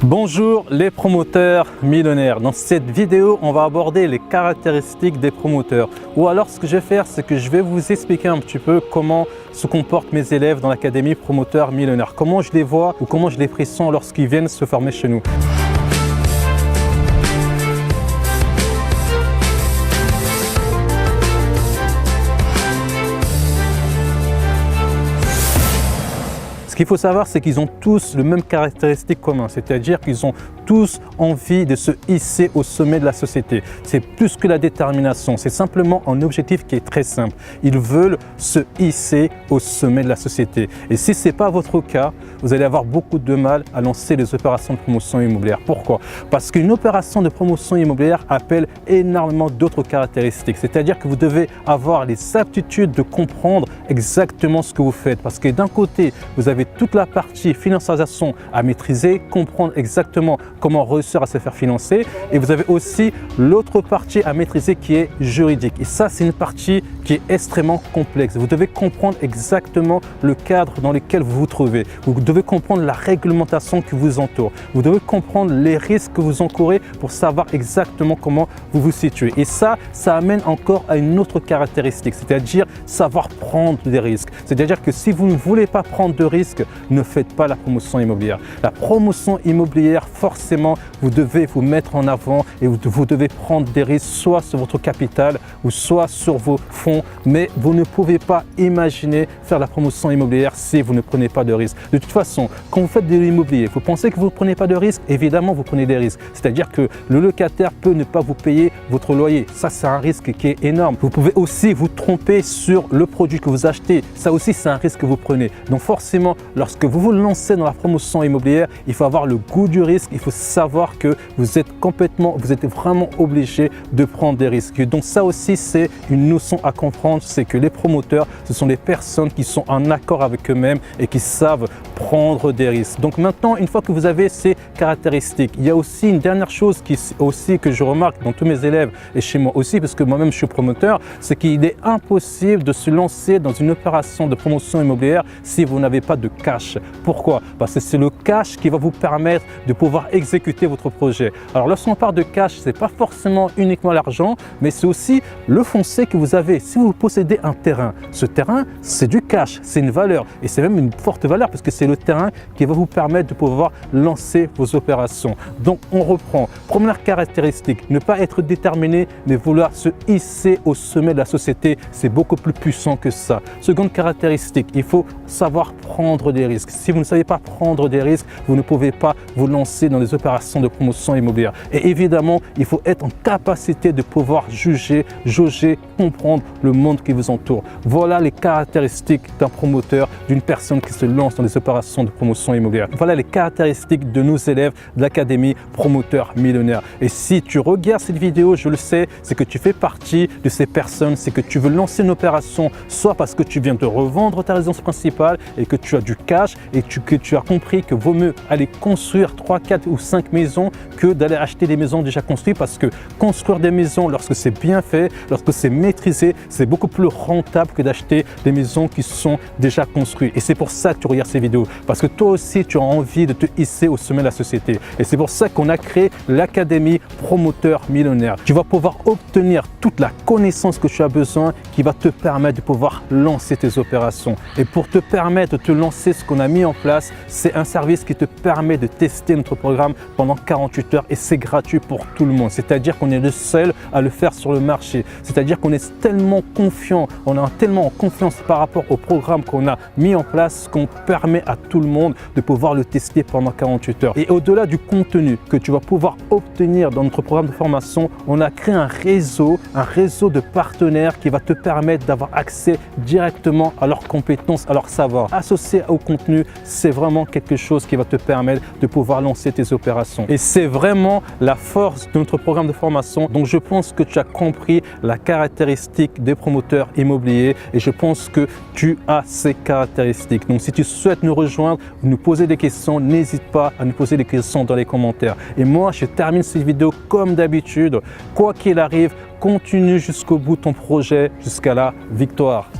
Bonjour les promoteurs millionnaires. Dans cette vidéo, on va aborder les caractéristiques des promoteurs. Ou alors ce que je vais faire, c'est que je vais vous expliquer un petit peu comment se comportent mes élèves dans l'académie promoteurs millionnaires. Comment je les vois ou comment je les pressens lorsqu'ils viennent se former chez nous. Ce qu'il faut savoir, c'est qu'ils ont tous le même caractéristique commun, c'est-à-dire qu'ils ont tous envie de se hisser au sommet de la société. C'est plus que la détermination, c'est simplement un objectif qui est très simple. Ils veulent se hisser au sommet de la société. Et si ce n'est pas votre cas, vous allez avoir beaucoup de mal à lancer les opérations de promotion immobilière. Pourquoi? Parce qu'une opération de promotion immobilière appelle énormément d'autres caractéristiques. C'est-à-dire que vous devez avoir les aptitudes de comprendre exactement ce que vous faites. Parce que d'un côté, vous avez toute la partie financiarisation à maîtriser, comprendre exactement comment réussir à se faire financer, et vous avez aussi l'autre partie à maîtriser qui est juridique. Et ça, c'est une partie qui est extrêmement complexe. Vous devez comprendre exactement le cadre dans lequel vous vous trouvez. Vous devez comprendre la réglementation qui vous entoure. Vous devez comprendre les risques que vous encourez pour savoir exactement comment vous vous situez. Et ça amène encore à une autre caractéristique, c'est-à-dire savoir prendre des risques. C'est-à-dire que si vous ne voulez pas prendre de risques, ne faites pas la promotion immobilière. La promotion immobilière, forcément, vous devez vous mettre en avant et vous devez prendre des risques, soit sur votre capital ou soit sur vos fonds. Mais vous ne pouvez pas imaginer faire la promotion immobilière si vous ne prenez pas de risques. De toute façon, quand vous faites de l'immobilier, vous pensez que vous ne prenez pas de risques, évidemment, vous prenez des risques. C'est-à-dire que le locataire peut ne pas vous payer votre loyer. Ça, c'est un risque qui est énorme. Vous pouvez aussi vous tromper sur le produit que vous achetez. Ça aussi, c'est un risque que vous prenez. Donc forcément, lorsque vous vous lancez dans la promotion immobilière, il faut avoir le goût du risque. Il faut savoir que vous êtes vraiment obligé de prendre des risques. Donc ça aussi, c'est une notion à comprendre, c'est que les promoteurs, ce sont des personnes qui sont en accord avec eux-mêmes et qui savent prendre des risques. Donc maintenant, une fois que vous avez ces caractéristiques, il y a aussi une dernière chose que je remarque dans tous mes élèves et chez moi aussi, parce que moi-même je suis promoteur, c'est qu'il est impossible de se lancer dans une opération de promotion immobilière si vous n'avez pas de cash. Pourquoi? Parce que c'est le cash qui va vous permettre de pouvoir exécuter votre projet. Alors lorsqu'on parle de cash, ce n'est pas forcément uniquement l'argent, mais c'est aussi le foncier que vous avez. Si vous possédez un terrain, ce terrain, c'est du cash, c'est une valeur et c'est même une forte valeur parce que c'est le terrain qui va vous permettre de pouvoir lancer vos opérations. Donc on reprend. Première caractéristique, ne pas être déterminé, mais vouloir se hisser au sommet de la société, c'est beaucoup plus puissant que ça. Seconde caractéristique, il faut savoir prendre des risques. Si vous ne savez pas prendre des risques, vous ne pouvez pas vous lancer dans des opérations de promotion immobilière. Et évidemment, il faut être en capacité de pouvoir juger, jauger, comprendre le monde qui vous entoure. Voilà les caractéristiques d'un promoteur, d'une personne qui se lance dans des opérations de promotion immobilière. Voilà les caractéristiques de nos élèves de l'académie promoteurs millionnaires. Et si tu regardes cette vidéo, je le sais, c'est que tu fais partie de ces personnes, c'est que tu veux lancer une opération, soit parce que tu viens de revendre ta résidence principale et que tu as du cash et que tu as compris que vaut mieux aller construire 3, 4 ou 5 maisons que d'aller acheter des maisons déjà construites, parce que construire des maisons, lorsque c'est bien fait, lorsque c'est maîtrisé, c'est beaucoup plus rentable que d'acheter des maisons qui sont déjà construites. Et c'est pour ça que tu regardes ces vidéos, parce que toi aussi tu as envie de te hisser au sommet de la société. Et c'est pour ça qu'on a créé l'académie promoteur millionnaire. Tu vas pouvoir obtenir toute la connaissance que tu as besoin qui va te permettre de pouvoir lancer tes opérations. Et pour te permettre de te lancer, ce qu'on a mis en place, c'est un service qui te permet de tester notre programme pendant 48 heures et c'est gratuit pour tout le monde. C'est-à-dire qu'on est le seul à le faire sur le marché. C'est-à-dire qu'on est tellement confiant, on a tellement en confiance par rapport au programme qu'on a mis en place qu'on permet à tout le monde de pouvoir le tester pendant 48 heures. Et au-delà du contenu que tu vas pouvoir obtenir dans notre programme de formation, on a créé un réseau de partenaires qui va te permettre d'avoir accès directement à leurs compétences, à leur savoir. Associé au contenu, c'est vraiment quelque chose qui va te permettre de pouvoir lancer tes opérations. Et c'est vraiment la force de notre programme de formation. Donc je pense que tu as compris la caractéristique des promoteurs immobiliers et je pense que tu as ces caractéristiques. Donc si tu souhaites nous rejoindre, nous poser des questions, n'hésite pas à nous poser des questions dans les commentaires. Et moi, je termine cette vidéo comme d'habitude. Quoi qu'il arrive, continue jusqu'au bout ton projet, jusqu'à la victoire.